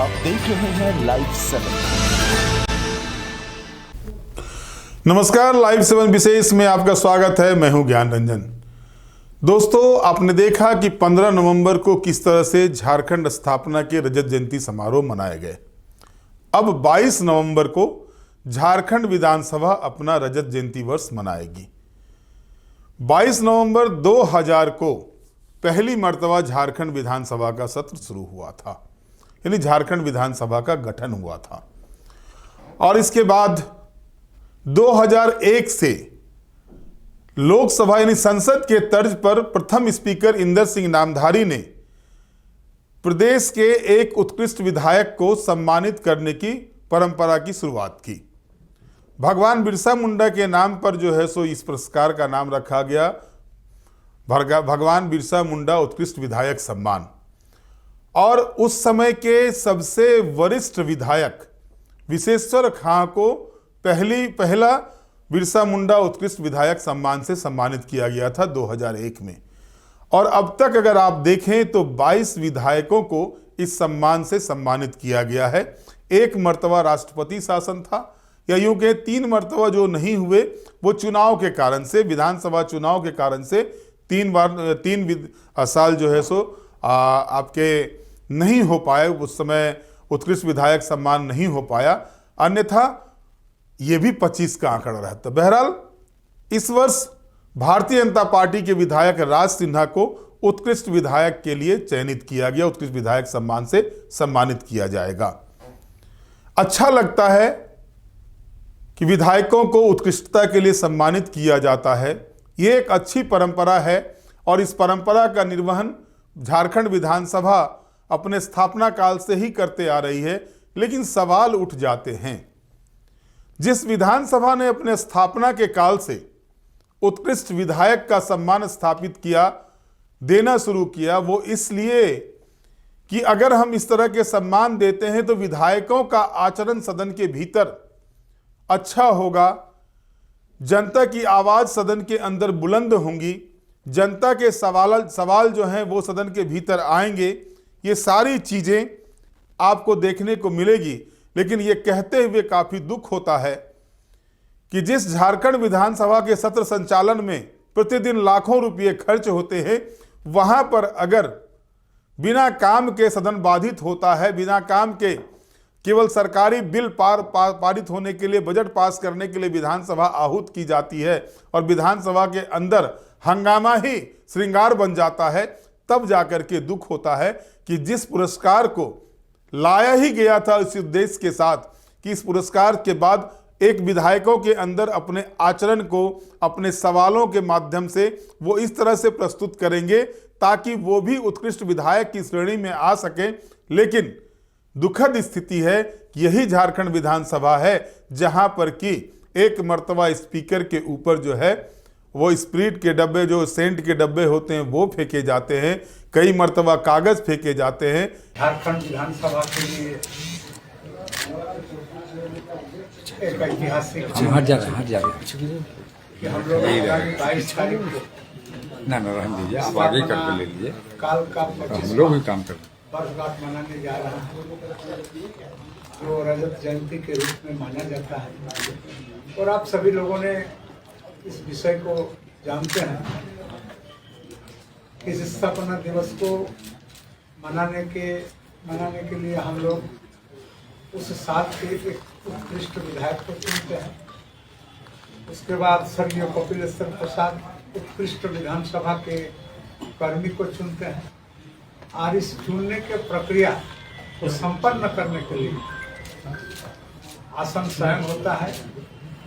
आप देख रहे हैं लाइव 7। नमस्कार, लाइव 7 विशेष में आपका स्वागत है। मैं हूं ज्ञान रंजन। दोस्तों, आपने देखा कि 15 नवंबर को किस तरह से झारखंड स्थापना के रजत जयंती समारोह मनाए गए। अब 22 नवंबर को झारखंड विधानसभा अपना रजत जयंती वर्ष मनाएगी। 22 नवंबर 2000 को पहली मर्तबा झारखंड विधानसभा का सत्र शुरू हुआ था, यानी झारखंड विधानसभा का गठन हुआ था। और इसके बाद 2001 से लोकसभा यानी संसद के तर्ज पर प्रथम स्पीकर इंदर सिंह नामधारी ने प्रदेश के एक उत्कृष्ट विधायक को सम्मानित करने की परंपरा की शुरुआत की। भगवान बिरसा मुंडा के नाम पर जो है सो इस पुरस्कार का नाम रखा गया, भगवान बिरसा मुंडा उत्कृष्ट विधायक सम्मान। और उस समय के सबसे वरिष्ठ विधायक विशेश्वर खां को पहला बिरसा मुंडा उत्कृष्ट विधायक सम्मान से सम्मानित किया गया था 2001 में। और अब तक अगर आप देखें तो 22 विधायकों को इस सम्मान से सम्मानित किया गया है। एक मर्तबा राष्ट्रपति शासन था, या यूं के 3 मर्तबा जो नहीं हुए वो चुनाव के कारण से, विधानसभा चुनाव के कारण से 3 साल जो है सो आपके नहीं हो पाए। उस समय उत्कृष्ट विधायक सम्मान नहीं हो पाया, अन्यथा ये भी 25 का आंकड़ा रहता। बहरहाल इस वर्ष भारतीय जनता पार्टी के विधायक राज सिन्हा को उत्कृष्ट विधायक के लिए चयनित किया गया, उत्कृष्ट विधायक सम्मान से सम्मानित किया जाएगा। अच्छा लगता है कि विधायकों को उत्कृष्टता के लिए सम्मानित किया जाता है। ये एक अच्छी परंपरा है और इस परंपरा का निर्वहन झारखंड विधानसभा अपने स्थापना काल से ही करते आ रही है। लेकिन सवाल उठ जाते हैं, जिस विधानसभा ने अपने स्थापना के काल से उत्कृष्ट विधायक का सम्मान स्थापित किया, देना शुरू किया, वो इसलिए कि अगर हम इस तरह के सम्मान देते हैं तो विधायकों का आचरण सदन के भीतर अच्छा होगा, जनता की आवाज सदन के अंदर बुलंद होंगी, जनता के सवाल जो हैं वो सदन के भीतर आएंगे। ये सारी चीजें आपको देखने को मिलेगी। लेकिन ये कहते हुए काफी दुख होता है कि जिस झारखंड विधानसभा के सत्र संचालन में प्रतिदिन लाखों रुपये खर्च होते हैं, वहां पर अगर बिना काम के सदन बाधित होता है, बिना काम के केवल सरकारी बिल पारित होने के लिए, बजट पास करने के लिए विधानसभा आहूत की जाती है और विधानसभा के अंदर हंगामा ही श्रृंगार बन जाता है, तब जाकर के दुख होता है कि जिस पुरस्कार को लाया ही गया था इस उद्देश्य के साथ कि इस पुरस्कार के बाद एक विधायकों के अंदर अपने आचरण को, अपने सवालों के माध्यम से वो इस तरह से प्रस्तुत करेंगे ताकि वो भी उत्कृष्ट विधायक की श्रेणी में आ सके। लेकिन दुखद स्थिति है कि यही झारखंड विधानसभा है जहां पर कि एक मर्तबा स्पीकर के ऊपर जो है वो स्प्रिट के डब्बे, जो सेंट के डब्बे होते हैं, वो फेंके जाते हैं, कई मर्तबा कागज फेंके जाते हैं। झारखंड विधानसभा के लिए एक ऐतिहासिक हट जा रहे कि हम लोग 22 तारीख को ना रहने दीजिए, आप आगे करके ले लीजिए, काल का हम लोग भी काम करते वर्षगांठ मनाने जा रहा है, जो रजत जयंती के रूप में माना जाता है। और आप सभी लोगों ने इस विषय को जानते हैं कि इस स्थापना दिवस को मनाने के लिए हम लोग उस साल के एक उत्कृष्ट विधायक को चुनते हैं। उसके बाद स्वर्गीय कपिलेश्वर प्रसाद उत्कृष्ट विधानसभा के कर्मी को चुनते हैं। और इस चुनने के प्रक्रिया को संपन्न करने के लिए आसन स्वयं होता है,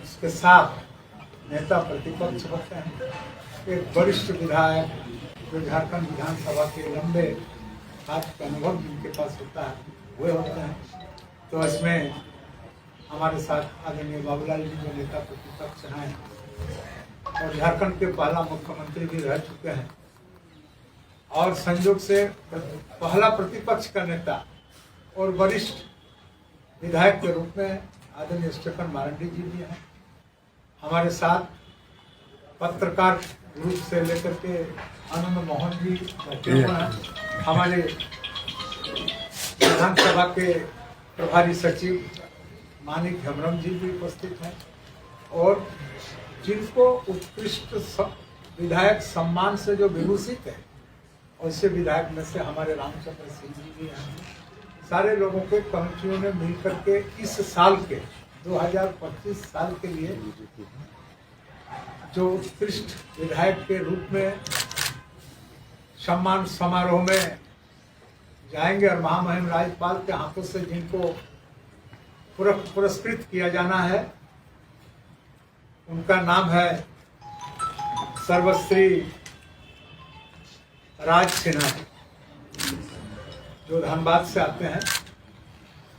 उसके साथ नेता प्रतिपक्ष होते हैं, एक वरिष्ठ विधायक जो झारखंड विधानसभा के लंबे हाथ का अनुभव जिनके पास होता है वे होते हैं। तो इसमें हमारे साथ आदरणीय बाबूलाल जी जो नेता प्रतिपक्ष हैं और झारखंड के पहला मुख्यमंत्री भी रह चुके हैं, और संयोग से पहला प्रतिपक्ष का नेता और वरिष्ठ विधायक के रूप में आदरणीय स्टेफन मारंडी जी भी हैं। हमारे साथ पत्रकार ग्रुप से लेकर के आनंद मोहन जी बैठे हुए हैं, हमारे विधानसभा के प्रभारी सचिव मानिक हेम्ब्रम जी भी उपस्थित हैं और जिनको उत्कृष्ट विधायक सम्मान से जो विभूषित है, ऐसे विधायक में से हमारे रामचंद्र सिंह जी भी हैं। सारे लोगों के कमिटियों ने मिलकर के इस साल के 2025 साल के लिए जो उत्कृष्ट विधायक के रूप में सम्मान समारोह में जाएंगे और महामहिम राज्यपाल के हाथों से जिनको पुरस्कृत किया जाना है, उनका नाम है सर्वश्री राज सिन्हा, जो धनबाद से आते हैं।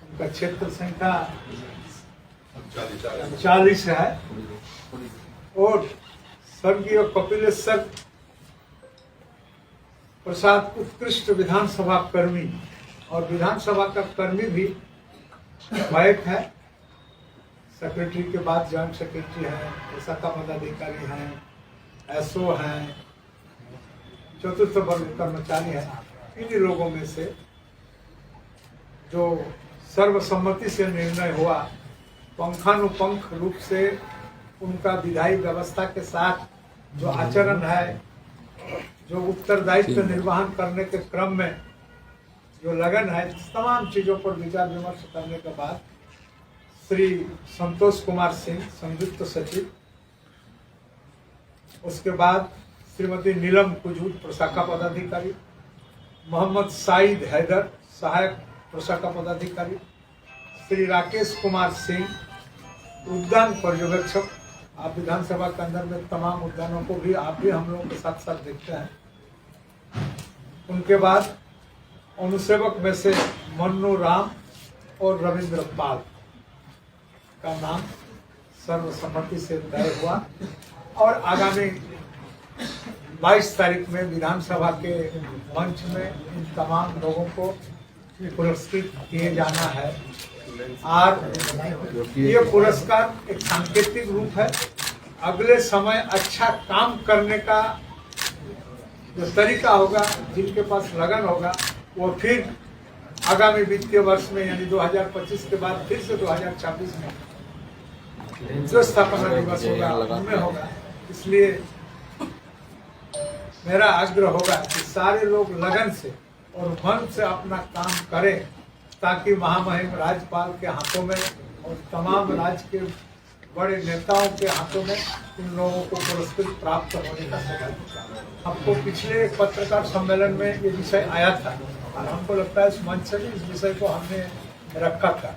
उनका क्षेत्र संख्या 40 है और स्वर्गीय कपिलेश्वर प्रसाद उत्कृष्ट विधानसभा कर्मी और विधानसभा का कर्मी भी वायक है। सेक्रेटरी के बाद जॉइंट सेक्रेटरी है, शाखा पदाधिकारी हैं, एसओ हैं, चतुर्थ वर्ग कर्मचारी हैं। इन्हीं लोगों में से जो सर्वसम्मति से निर्णय हुआ, पंखानुपंख रूप से उनका विधायी व्यवस्था के साथ जो आचरण है, जो उत्तरदायित्व निर्वहन करने के क्रम में जो लगन है, तमाम चीजों पर विचार विमर्श करने के बाद श्री संतोष कुमार सिंह संयुक्त सचिव, उसके बाद श्रीमती नीलम कुजूर प्रशाखा पदाधिकारी, मोहम्मद साइद हैदर सहायक प्रशाखा पदाधिकारी, श्री राकेश कुमार सिंह उद्यान पर्यवेक्षक। आप विधानसभा के अंदर में तमाम उद्यानों को भी आप भी हम लोगों के साथ साथ देखते हैं। उनके बाद अनुसेवक में से मन्नू राम और रविंद्र पाल का नाम सर्वसम्मति से तय हुआ और आगामी 22 तारीख में विधानसभा के मंच में इन तमाम लोगों को पुरस्कृत किए जाना है। और ये पुरस्कार एक सांकेतिक रूप है। अगले समय अच्छा काम करने का जो तरीका होगा, जिनके पास लगन होगा, वो फिर आगामी वित्तीय वर्ष में यानी 2025 के बाद फिर से 2026 में जो स्थापना दिवस होगा उनमें होगा। इसलिए मेरा आग्रह होगा कि सारे लोग लगन से और मन से अपना काम करें, ताकि महामहिम राज्यपाल के हाथों में और तमाम राज्य के बड़े नेताओं के हाथों में इन लोगों को पुरस्कृत प्राप्त होने का सौभाग्य। हमको पिछले पत्रकार सम्मेलन में ये विषय आया था और हमको लगता है इस मंच से भी इस विषय को हमने रखा था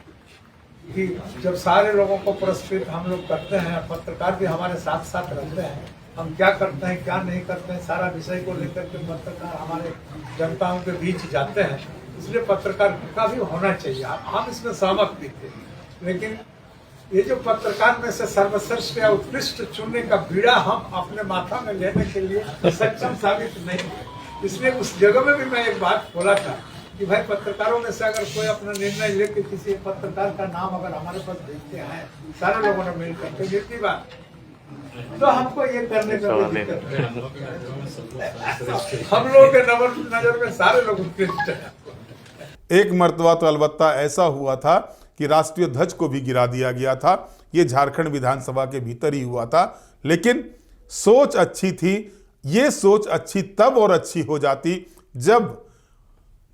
कि जब सारे लोगों को पुरस्कृत हम लोग करते हैं, पत्रकार भी हमारे साथ साथ रहते हैं, हम क्या करते हैं क्या नहीं करते हैं, सारा विषय को लेकर के पत्रकार हमारे जनताओं के बीच जाते हैं। इसलिए पत्रकार का भी होना चाहिए। हम इसमें सहमत भी थे, लेकिन ये जो पत्रकार में से सर्वश्रेष्ठ या उत्कृष्ट चुनने का बीड़ा हम अपने माथा में लेने के लिए सक्षम साबित नहीं है। इसलिए उस जगह में भी मैं एक बात बोला था कि भाई पत्रकारों में से अगर कोई अपना निर्णय लेके किसी पत्रकार का नाम अगर हमारे पास भेजते हैं सारे लोगों ने मिलकर तो जितनी बार, तो हमको ये करने का हम लोगों के नजर में सारे लोग उत्कृष्ट हैं। एक मर्तबा तो अलबत्ता ऐसा हुआ था कि राष्ट्रीय ध्वज को भी गिरा दिया गया था। ये झारखंड विधानसभा के भीतर ही हुआ था, लेकिन सोच अच्छी थी। ये सोच अच्छी तब और अच्छी हो जाती जब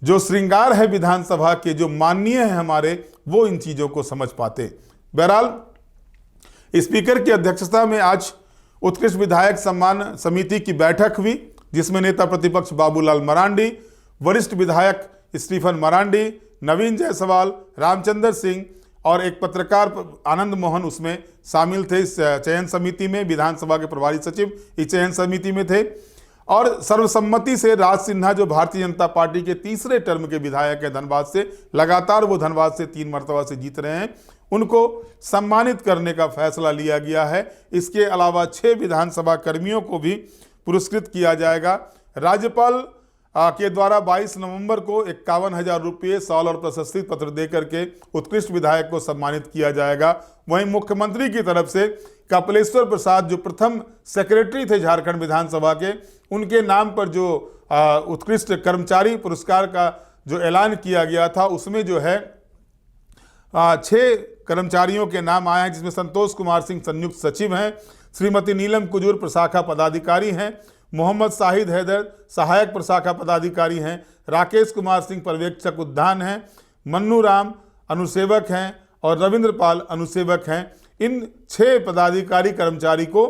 जो श्रृंगार है विधानसभा के, जो माननीय है हमारे, वो इन चीज़ों को समझ पाते। बहरहाल स्पीकर की अध्यक्षता में आज उत्कृष्ट विधायक सम्मान समिति की बैठक हुई, जिसमें नेता प्रतिपक्ष बाबूलाल मरांडी, वरिष्ठ विधायक स्टीफन मरांडी, नवीन जायसवाल, रामचंद्र सिंह और एक पत्रकार आनंद मोहन उसमें शामिल थे। इस चयन समिति में विधानसभा के प्रभारी सचिव इस चयन समिति में थे और सर्वसम्मति से राज सिन्हा, जो भारतीय जनता पार्टी के तीसरे टर्म के विधायक है धनबाद से, लगातार वो धनबाद से 3 मरतबा से जीत रहे हैं, उनको सम्मानित करने का फैसला लिया गया है। इसके अलावा 6 विधानसभा कर्मियों को भी पुरस्कृत किया जाएगा। राज्यपाल के द्वारा 22 नवंबर को 51,000 रुपये, शॉल और प्रशस्ति पत्र देकर के उत्कृष्ट विधायक को सम्मानित किया जाएगा। वहीं मुख्यमंत्री की तरफ से कपिलेश्वर प्रसाद, जो प्रथम सेक्रेटरी थे झारखंड विधानसभा के, उनके नाम पर जो उत्कृष्ट कर्मचारी पुरस्कार का जो ऐलान किया गया था उसमें जो है 6 कर्मचारियों के नाम आए हैं, जिसमें संतोष कुमार सिंह संयुक्त सचिव हैं, श्रीमती नीलम कुजूर प्रशाखा पदाधिकारी हैं, मोहम्मद शाहिद हैदर सहायक प्रशाखा पदाधिकारी हैं, राकेश कुमार सिंह पर्यवेक्षक उद्यान हैं, मन्नू राम अनुसेवक हैं और रविंद्र पाल अनुसेवक हैं। इन 6 पदाधिकारी कर्मचारी को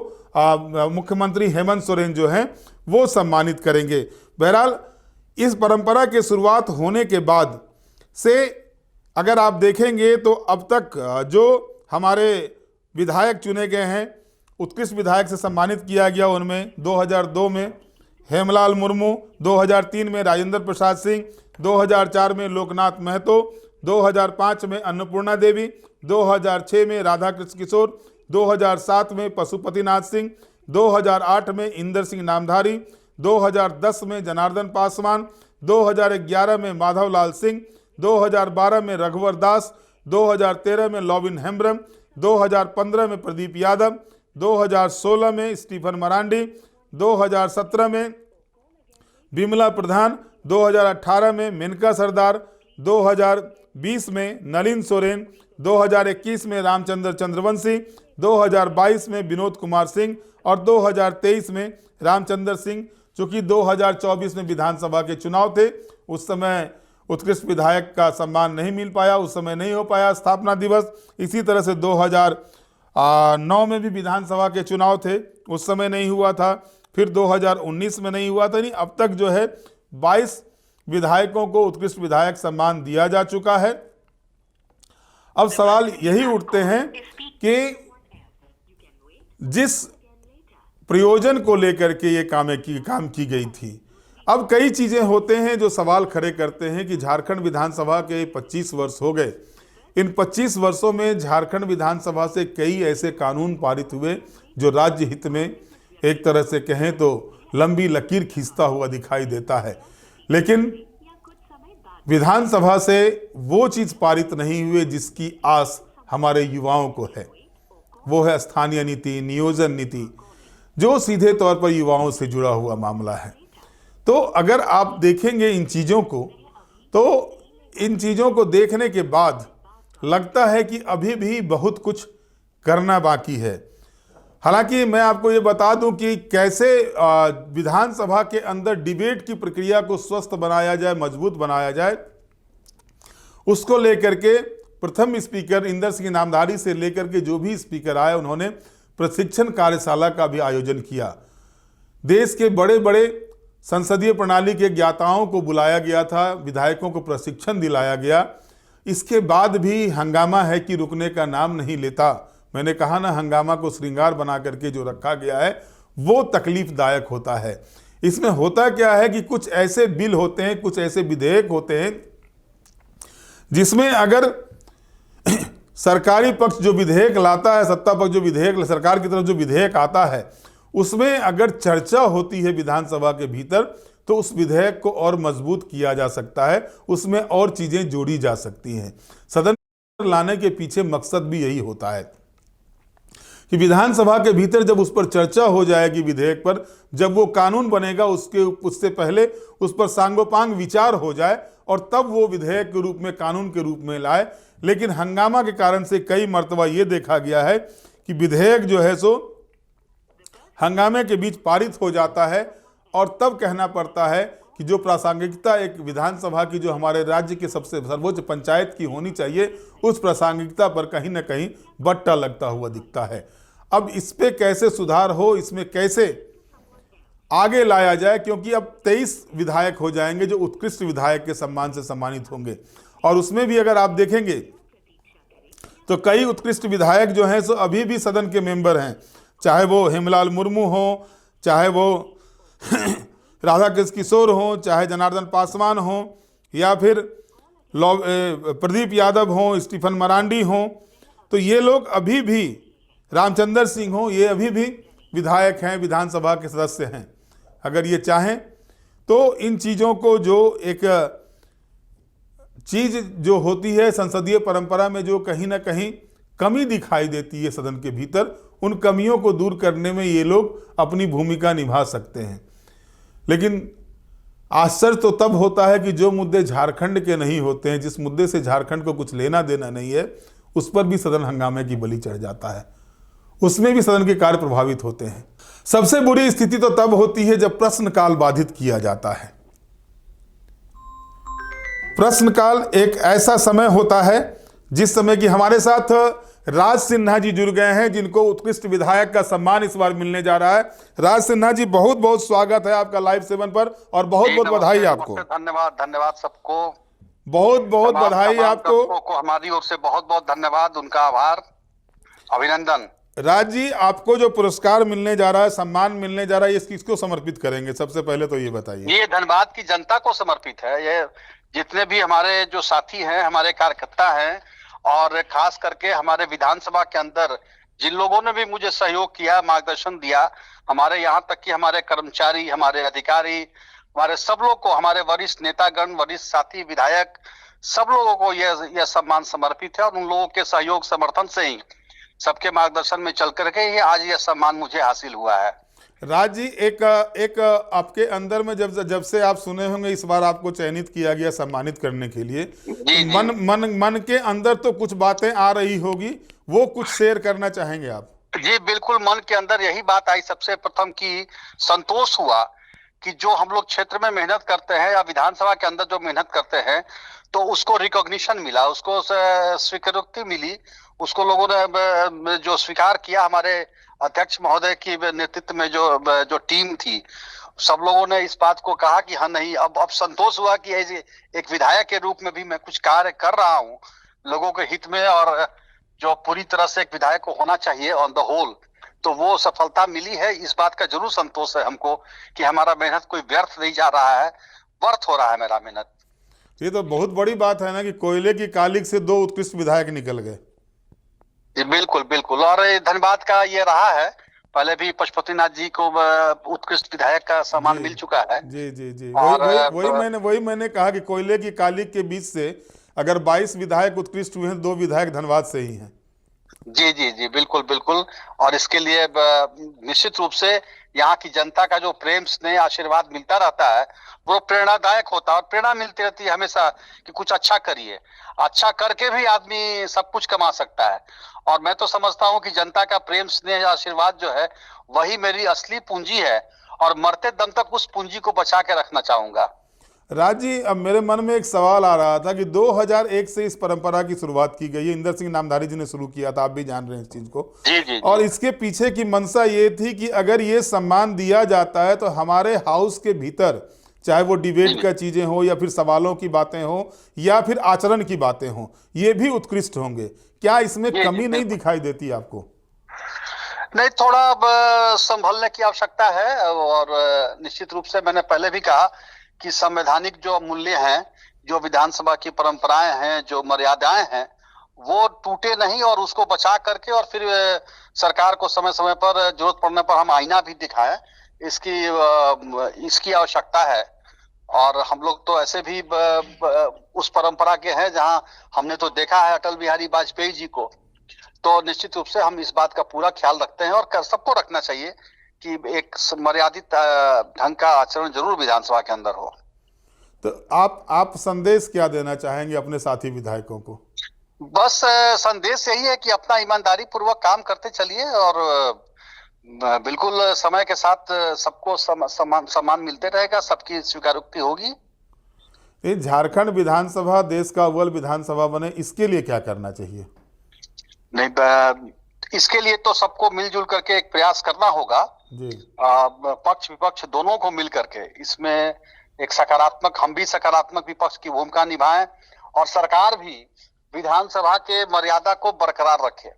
मुख्यमंत्री हेमंत सोरेन जो हैं वो सम्मानित करेंगे। बहरहाल इस परंपरा के शुरुआत होने के बाद से अगर आप देखेंगे तो अब तक जो हमारे विधायक चुने गए हैं, उत्कृष्ट विधायक से सम्मानित किया गया, उनमें 2002 में हेमलाल मुर्मू, 2003 में राजेंद्र प्रसाद सिंह, 2004 में लोकनाथ महतो, 2005 में अन्नपूर्णा देवी, 2006 में राधा कृष्ण किशोर, 2007 में पशुपतिनाथ सिंह, 2008 में इंदर सिंह नामधारी, 2010 में जनार्दन पासवान, 2011 में माधवलाल सिंह, 2012 में रघुवर दास, 2013 में लॉबिन हेम्ब्रम, 2015 में प्रदीप यादव, 2016 में स्टीफन मरांडी, 2017 में बिमला प्रधान, 2018 में मेनका सरदार, 2020 में नलिन सोरेन, 2021 में रामचंद्र चंद्रवंशी, 2022 में विनोद कुमार सिंह और 2023 में रामचंद्र सिंह। चूँकि 2024 में विधानसभा के चुनाव थे, उस समय उत्कृष्ट विधायक का सम्मान नहीं मिल पाया, उस समय नहीं हो पाया स्थापना दिवस। इसी तरह से 2009 में भी विधानसभा के चुनाव थे, उस समय नहीं हुआ था, फिर 2019 में नहीं हुआ था। नहीं, अब तक जो है 22 विधायकों को उत्कृष्ट विधायक सम्मान दिया जा चुका है। अब सवाल यही उठते हैं कि जिस प्रयोजन को लेकर के ये काम की गई थी, अब कई चीज़ें होते हैं जो सवाल खड़े करते हैं कि झारखंड विधानसभा के 25 वर्ष हो गए। इन 25 वर्षों में झारखंड विधानसभा से कई ऐसे कानून पारित हुए जो राज्य हित में एक तरह से कहें तो लंबी लकीर खींचता हुआ दिखाई देता है, लेकिन विधानसभा से वो चीज़ पारित नहीं हुए जिसकी आस हमारे युवाओं को है। वो है स्थानीय नीति, नियोजन नीति, जो सीधे तौर पर युवाओं से जुड़ा हुआ मामला है। तो अगर आप देखेंगे इन चीज़ों को, तो इन चीज़ों को देखने के बाद लगता है कि अभी भी बहुत कुछ करना बाकी है। हालांकि मैं आपको ये बता दूं कि कैसे विधानसभा के अंदर डिबेट की प्रक्रिया को स्वस्थ बनाया जाए, मजबूत बनाया जाए, उसको लेकर के प्रथम स्पीकर इंदर सिंह नामधारी से लेकर के जो भी स्पीकर आए, उन्होंने प्रशिक्षण कार्यशाला का भी आयोजन किया। देश के बड़े बड़े संसदीय प्रणाली के ज्ञाताओं को बुलाया गया था, विधायकों को प्रशिक्षण दिलाया गया। इसके बाद भी हंगामा है कि रुकने का नाम नहीं लेता। मैंने कहा ना, हंगामा को श्रृंगार बना करके जो रखा गया है वो तकलीफदायक होता है। इसमें होता क्या है कि कुछ ऐसे बिल होते हैं, कुछ ऐसे विधेयक होते हैं जिसमें अगर सरकारी पक्ष जो विधेयक लाता है, सत्ता पक्ष जो विधेयक, सरकार की तरफ जो विधेयक आता है, उसमें अगर चर्चा होती है विधानसभा के भीतर, तो उस विधेयक को और मजबूत किया जा सकता है, उसमें और चीज़ें जोड़ी जा सकती हैं। सदन लाने के पीछे मकसद भी यही होता है कि विधानसभा के भीतर जब उस पर चर्चा हो जाएगी विधेयक पर, जब वो कानून बनेगा उससे पहले उस पर सांगोपांग विचार हो जाए और तब वो विधेयक के रूप में, कानून के रूप में लाए। लेकिन हंगामा के कारण से कई मर्तबा ये देखा गया है कि विधेयक जो है सो हंगामे के बीच पारित हो जाता है और तब कहना पड़ता है कि जो प्रासंगिकता एक विधानसभा की, जो हमारे राज्य के सबसे सर्वोच्च पंचायत की होनी चाहिए, उस प्रासंगिकता पर कहीं ना कहीं बट्टा लगता हुआ दिखता है। अब इस पे कैसे सुधार हो, इसमें कैसे आगे लाया जाए, क्योंकि अब 23 विधायक हो जाएंगे जो उत्कृष्ट विधायक के सम्मान से सम्मानित होंगे। और उसमें भी अगर आप देखेंगे तो कई उत्कृष्ट विधायक जो हैं सो अभी भी सदन के मेंबर हैं, चाहे वो हेमलाल मुर्मू हो, चाहे वो राधा कृष्ण किशोर हो, चाहे जनार्दन पासवान हो, या फिर प्रदीप यादव हो, स्टीफन मरांडी हो, तो ये लोग अभी भी, रामचंद्र सिंह हो, ये अभी भी विधायक हैं, विधानसभा के सदस्य हैं। अगर ये चाहें तो इन चीज़ों को, जो एक चीज़ जो होती है संसदीय परंपरा में, जो कहीं ना कहीं कमी दिखाई देती है सदन के भीतर, उन कमियों को दूर करने में ये लोग अपनी भूमिका निभा सकते हैं। लेकिन आश्चर्य तो तब होता है कि जो मुद्दे झारखंड के नहीं होते हैं, जिस मुद्दे से झारखंड को कुछ लेना देना नहीं है, उस पर भी सदन हंगामे की बलि चढ़ जाता है, उसमें भी सदन के कार्य प्रभावित होते हैं। सबसे बुरी स्थिति तो तब होती है जब प्रश्नकाल बाधित किया जाता है। प्रश्नकाल एक ऐसा समय होता है जिस समय कि हमारे साथ राज सिन्हा जी जुड़ गए हैं, जिनको उत्कृष्ट विधायक का सम्मान इस बार मिलने जा रहा है। राज सिन्हा जी, बहुत बहुत स्वागत है आपका लाइव 7 पर और बहुत बहुत बधाई आपको। धन्यवाद सबको, बहुत बहुत बधाई आपको। हमारी ओर से बहुत बहुत धन्यवाद, उनका आभार, अभिनंदन। राज जी, आपको जो पुरस्कार मिलने जा रहा है, सम्मान मिलने जा रहा है, ये किसको समर्पित करेंगे? सबसे पहले तो ये बताइए। ये धनबाद की जनता को समर्पित है। ये जितने भी हमारे जो साथी हैं, हमारे कार्यकर्ता हैं, और खास करके हमारे विधानसभा के अंदर जिन लोगों ने भी मुझे सहयोग किया, मार्गदर्शन दिया, हमारे यहाँ तक कि हमारे कर्मचारी, हमारे अधिकारी, हमारे सब लोग को, हमारे वरिष्ठ नेतागण, वरिष्ठ साथी विधायक, सब लोगों को यह सम्मान समर्पित है। और उन लोगों के सहयोग समर्थन से ही, सबके मार्गदर्शन में चल करके ही आज यह सम्मान मुझे हासिल हुआ है। राज जी, एक आपके अंदर में जब से आप सुने होंगे इस बार आपको चयनित किया गया सम्मानित करने के लिए, जी, मन के अंदर तो कुछ बातें आ रही होगी, वो कुछ शेयर करना चाहेंगे आप? जी बिल्कुल, मन के अंदर यही बात आई सबसे प्रथम कि संतोष हुआ कि जो हम लोग क्षेत्र में मेहनत करते हैं या विधानसभा के अंदर जो मेहनत करते हैं, तो उसको रिकॉग्निशन मिला, उसको स्वीकृति मिली, उसको लोगों ने जो स्वीकार किया। हमारे अध्यक्ष महोदय की नेतृत्व में जो टीम थी, सब लोगों ने इस बात को कहा कि हाँ नहीं, अब संतोष हुआ कि एक विधायक के रूप में भी मैं कुछ कार्य कर रहा हूँ लोगों के हित में, और जो पूरी तरह से एक विधायक को होना चाहिए ऑन द होल, तो वो सफलता मिली है। इस बात का जरूर संतोष है हमको कि हमारा मेहनत कोई व्यर्थ नहीं जा रहा है, वर्थ हो रहा है मेरा मेहनत। ये तो बहुत बड़ी बात है ना कि कोयले की कालिक से 2 उत्कृष्ट विधायक निकल गए। बिल्कुल बिल्कुल, और धन्यवाद का ये रहा है, पहले भी पशुपतिनाथ जी को उत्कृष्ट विधायक का सम्मान मिल चुका है। जी जी जी, और वही मैंने कहा कि कोयले की कालिक के बीच से अगर 22 विधायक उत्कृष्ट हुए हैं, 2 विधायक धनबाद से ही हैं। जी जी जी, बिल्कुल बिल्कुल, और इसके लिए निश्चित रूप से यहाँ की जनता का जो प्रेम स्नेह आशीर्वाद मिलता रहता है, वो प्रेरणादायक होता है, और प्रेरणा मिलती रहती है हमेशा कि कुछ अच्छा करिए। अच्छा करके भी आदमी सब कुछ कमा सकता है, और मैं तो समझता हूँ कि जनता का प्रेम स्नेह आशीर्वाद जो है, वही मेरी असली पूंजी है, और मरते दम तक उस पूंजी को बचा के रखना चाहूंगा। राज जी, अब मेरे मन में एक सवाल आ रहा था कि 2001 से इस परंपरा की शुरुआत की गई है, इंदर सिंह नामधारी जी ने शुरू किया था, आप भी जान रहे हैं इस चीज को। जी जी, और इसके पीछे की मंशा ये थी कि अगर ये सम्मान दिया जाता है तो हमारे हाउस के भीतर, चाहे वो डिबेट का चीजें हो या फिर सवालों की बातें हो या फिर आचरण की बातें हो, ये भी उत्कृष्ट होंगे। क्या इसमें कमी नहीं दिखाई देती आपको? नहीं, थोड़ा संभलने की आवश्यकता है, और निश्चित रूप से मैंने पहले भी कहा कि संवैधानिक जो मूल्य हैं, जो विधानसभा की परंपराएं हैं, जो मर्यादाएं हैं, वो टूटे नहीं, और उसको बचा करके और फिर सरकार को समय समय पर जरूरत पड़ने पर हम आईना भी दिखाएं, इसकी आवश्यकता है। और हम लोग तो ऐसे भी उस परंपरा के हैं जहां हमने तो देखा है अटल बिहारी वाजपेयी जी को, तो निश्चित रूप से हम इस बात का पूरा ख्याल रखते हैं, और सबको रखना चाहिए कि एक मर्यादित ढंग का आचरण जरूर विधानसभा के अंदर हो। तो आप संदेश क्या देना चाहेंगे अपने साथी विधायकों को? बस संदेश यही है कि अपना ईमानदारी पूर्वक काम करते चलिए, और बिल्कुल समय के साथ सबको सम्मान मिलते रहेगा, सबकी स्वीकारोक्ति होगी। ये झारखंड विधानसभा देश का अव्वल विधानसभा बने, इसके लिए क्या करना चाहिए? नहीं, इसके लिए तो सबको मिलजुल करके एक प्रयास करना होगा जी। पक्ष विपक्ष दोनों को मिल करके इसमें एक सकारात्मक, हम भी सकारात्मक विपक्ष की भूमिका निभाएं, और सरकार भी विधानसभा के मर्यादा को बरकरार रखे।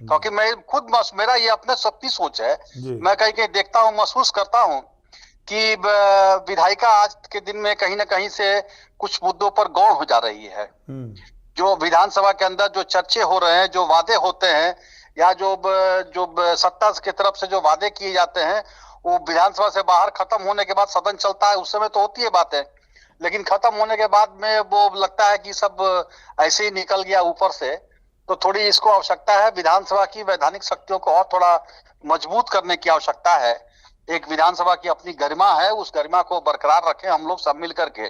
क्योंकि मैं खुद मेरा ये अपने सबकी सोच है, मैं कहीं कहीं देखता हूँ, महसूस करता हूँ कि विधायिका आज के दिन में कहीं ना कहीं से कुछ मुद्दों पर गौण हो जा रही है। जो विधानसभा के अंदर जो चर्चे हो रहे हैं, जो वादे होते हैं, या जो सत्ता की तरफ से जो वादे किए जाते हैं, वो विधानसभा से बाहर खत्म होने के बाद सदन चलता है, उस समय तो होती है बातें, लेकिन खत्म होने के बाद में वो लगता है कि सब ऐसे ही निकल गया ऊपर से। तो थोड़ी इसको आवश्यकता है, विधानसभा की वैधानिक शक्तियों को और थोड़ा मजबूत करने की आवश्यकता है, एक विधानसभा की अपनी गरिमा है, उस गरिमा को बरकरार रखें हम लोग सब मिल करके।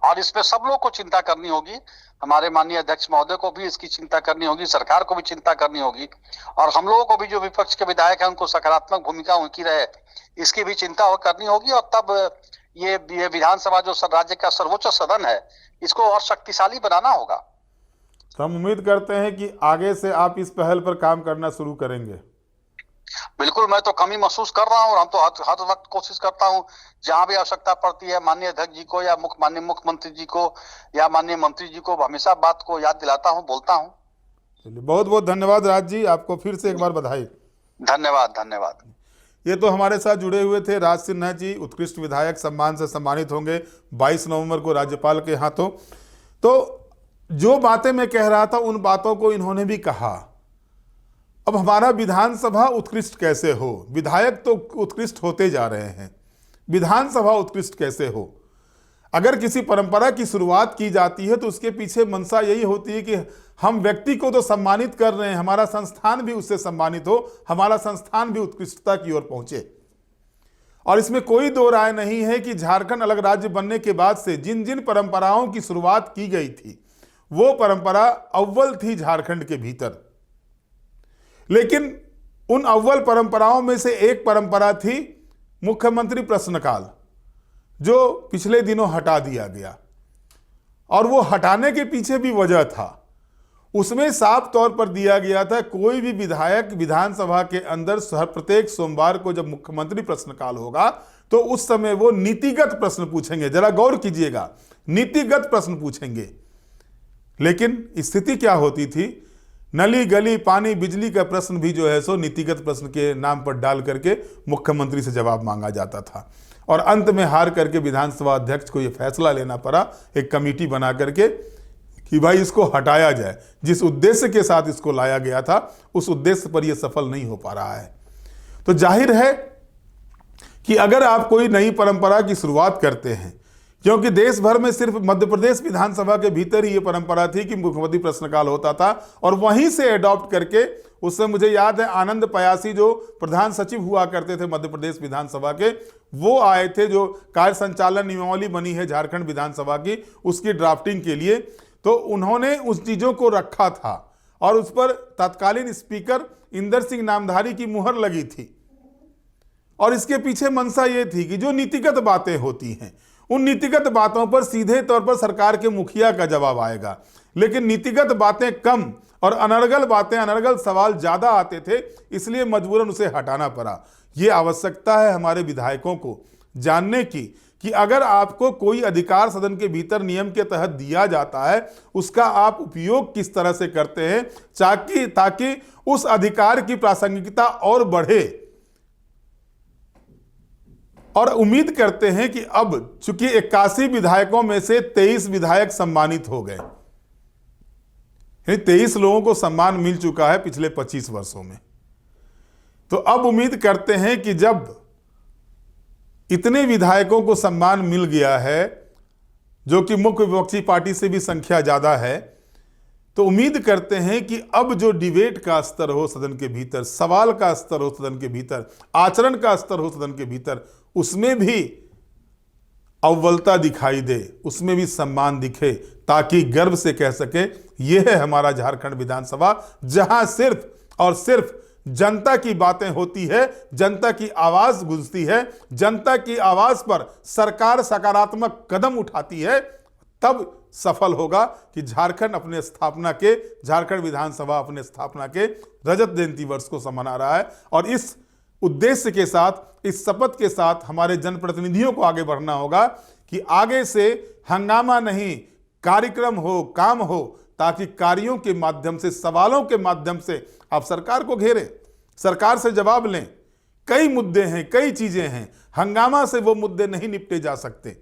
और इस पे सब लोग को चिंता करनी होगी, हमारे माननीय अध्यक्ष महोदय को भी इसकी चिंता करनी होगी, सरकार को भी चिंता करनी होगी, और हम लोगों को भी जो विपक्ष के विधायक हैं उनको सकारात्मक भूमिका उनकी रहे इसकी भी चिंता करनी होगी। और तब ये विधानसभा जो राज्य का सर्वोच्च सदन है इसको और शक्तिशाली बनाना होगा। तो हम उम्मीद करते हैं कि आगे से आप इस पहल पर काम करना शुरू करेंगे। बिल्कुल, मैं तो कमी महसूस कर रहा हूँ और हम तो हर वक्त कोशिश करता हूँ जहां भी आवश्यकता पड़ती है माननीय अध्यक्ष जी को या माननीय मुख्यमंत्री जी को या माननीय मंत्री जी को हमेशा बात को याद दिलाता हूँ, बोलता हूँ। चलिए, बहुत बहुत धन्यवाद राज जी, आपको फिर से एक बार बधाई। धन्यवाद धन्यवाद। ये तो हमारे साथ जुड़े हुए थे राज सिन्हा जी, उत्कृष्ट विधायक सम्मान से सम्मानित होंगे 22 नवंबर को राज्यपाल के हाथों। तो जो बातें मैं कह रहा था उन बातों को इन्होंने भी कहा। अब हमारा विधानसभा उत्कृष्ट कैसे हो, विधायक तो उत्कृष्ट होते जा रहे हैं, विधानसभा उत्कृष्ट कैसे हो? अगर किसी परंपरा की शुरुआत की जाती है तो उसके पीछे मंशा यही होती है कि हम व्यक्ति को तो सम्मानित कर रहे हैं, हमारा संस्थान भी उससे सम्मानित हो, हमारा संस्थान भी उत्कृष्टता की ओर पहुंचे। और इसमें कोई दो राय नहीं है कि झारखंड अलग राज्य बनने के बाद से जिन जिन परंपराओं की शुरुआत की गई थी वो परंपरा अव्वल थी झारखंड के भीतर। लेकिन उन अव्वल परंपराओं में से एक परंपरा थी मुख्यमंत्री प्रश्नकाल, जो पिछले दिनों हटा दिया गया। और वो हटाने के पीछे भी वजह था, उसमें साफ तौर पर दिया गया था कोई भी विधायक विधानसभा के अंदर प्रत्येक सोमवार को जब मुख्यमंत्री प्रश्नकाल होगा तो उस समय वो नीतिगत प्रश्न पूछेंगे। जरा गौर कीजिएगा, नीतिगत प्रश्न पूछेंगे। लेकिन स्थिति क्या होती थी, नली गली पानी बिजली का प्रश्न भी जो है सो नीतिगत प्रश्न के नाम पर डाल करके मुख्यमंत्री से जवाब मांगा जाता था। और अंत में हार करके विधानसभा अध्यक्ष को यह फैसला लेना पड़ा एक कमेटी बना करके कि भाई इसको हटाया जाए। जिस उद्देश्य के साथ इसको लाया गया था उस उद्देश्य पर यह सफल नहीं हो पा रहा है। तो जाहिर है कि अगर आप कोई नई परंपरा की शुरुआत करते हैं, क्योंकि देश भर में सिर्फ मध्य प्रदेश विधानसभा के भीतर ही ये परंपरा थी कि मुख्यमंत्री प्रश्नकाल होता था, और वहीं से अडॉप्ट करके उससे मुझे याद है आनंद पयासी जो प्रधान सचिव हुआ करते थे मध्य प्रदेश विधानसभा के, वो आए थे जो कार्य संचालन नियमावली बनी है झारखंड विधानसभा की, उसकी ड्राफ्टिंग के लिए। तो उन्होंने उस चीज़ों को रखा था और उस पर तत्कालीन स्पीकर इंदर सिंह नामधारी की मुहर लगी थी। और इसके पीछे मंशा ये थी कि जो नीतिगत बातें होती हैं उन नीतिगत बातों पर सीधे तौर पर सरकार के मुखिया का जवाब आएगा, लेकिन नीतिगत बातें कम और अनर्गल बातें, अनर्गल सवाल ज्यादा आते थे, इसलिए मजबूरन उसे हटाना पड़ा। ये आवश्यकता है हमारे विधायकों को जानने की कि अगर आपको कोई अधिकार सदन के भीतर नियम के तहत दिया जाता है उसका आप उपयोग किस तरह से करते हैं ताकि उस अधिकार की प्रासंगिकता और बढ़े। और उम्मीद करते हैं कि अब चूंकि 81 विधायकों में से 23 विधायक सम्मानित हो गए, 23 लोगों को सम्मान मिल चुका है पिछले 25 वर्षों में, तो अब उम्मीद करते हैं कि जब इतने विधायकों को सम्मान मिल गया है जो कि मुख्य विपक्षी पार्टी से भी संख्या ज्यादा है, तो उम्मीद करते हैं कि अब जो डिबेट का स्तर हो सदन के भीतर, सवाल का स्तर हो सदन के भीतर, आचरण का स्तर हो सदन के भीतर, उसमें भी अव्वलता दिखाई दे, उसमें भी सम्मान दिखे, ताकि गर्व से कह सके यह है हमारा झारखंड विधानसभा जहां सिर्फ और सिर्फ जनता की बातें होती है, जनता की आवाज गूंजती है, जनता की आवाज पर सरकार सकारात्मक कदम उठाती है। तब सफल होगा कि झारखंड विधानसभा अपने स्थापना के रजत जयंती वर्ष को मना रहा है। और इस उद्देश्य के साथ, इस शपथ के साथ हमारे जनप्रतिनिधियों को आगे बढ़ना होगा कि आगे से हंगामा नहीं, कार्यक्रम हो, काम हो, ताकि कार्यों के माध्यम से, सवालों के माध्यम से आप सरकार को घेरें, सरकार से जवाब लें। कई मुद्दे हैं, कई चीजें हैं, हंगामा से वो मुद्दे नहीं निपटे जा सकते।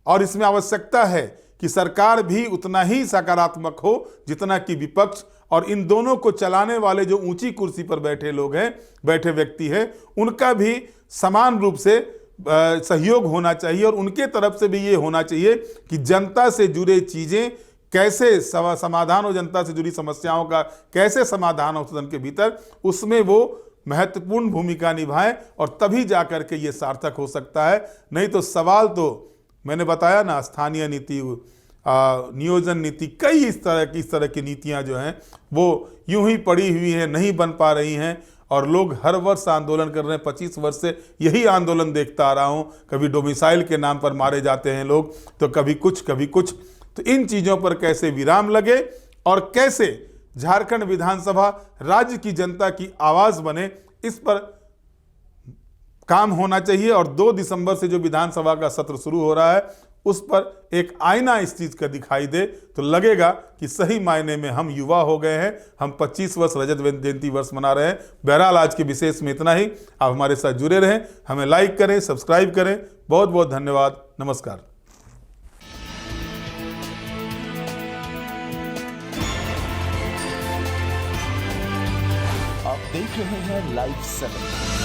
और इसमें आवश्यकता है कि सरकार भी उतना ही सकारात्मक हो जितना कि विपक्ष, और इन दोनों को चलाने वाले जो ऊंची कुर्सी पर बैठे लोग हैं, बैठे व्यक्ति हैं, उनका भी समान रूप से सहयोग होना चाहिए। और उनके तरफ से भी ये होना चाहिए कि जनता से जुड़े चीजें कैसे समाधान हो, जनता से जुड़ी समस्याओं का कैसे समाधान हो सदन के भीतर, उसमें वो महत्वपूर्ण भूमिका निभाएं और तभी जाकर के ये सार्थक हो सकता है। नहीं तो सवाल तो मैंने बताया ना, स्थानीय नीति, नियोजन नीति, कई इस तरह की नीतियां जो हैं वो यूं ही पड़ी हुई हैं, नहीं बन पा रही हैं और लोग हर वर्ष आंदोलन कर रहे हैं। 25 वर्ष से यही आंदोलन देखता आ रहा हूं। कभी डोमिसाइल के नाम पर मारे जाते हैं लोग, तो कभी कुछ। तो इन चीज़ों पर कैसे विराम लगे और कैसे झारखंड विधानसभा राज्य की जनता की आवाज़ बने, इस पर काम होना चाहिए। और 2 दिसंबर से जो विधानसभा का सत्र शुरू हो रहा है उस पर एक आईना इस चीज़ का दिखाई दे तो लगेगा कि सही मायने में हम युवा हो गए हैं। हम 25 वर्ष रजत जयंती वर्ष मना रहे हैं। बहरहाल आज के विशेष में इतना ही। आप हमारे साथ जुड़े रहें, हमें लाइक करें, सब्सक्राइब करें। बहुत बहुत धन्यवाद। नमस्कार। आप देख रहे हैं लाइव 7।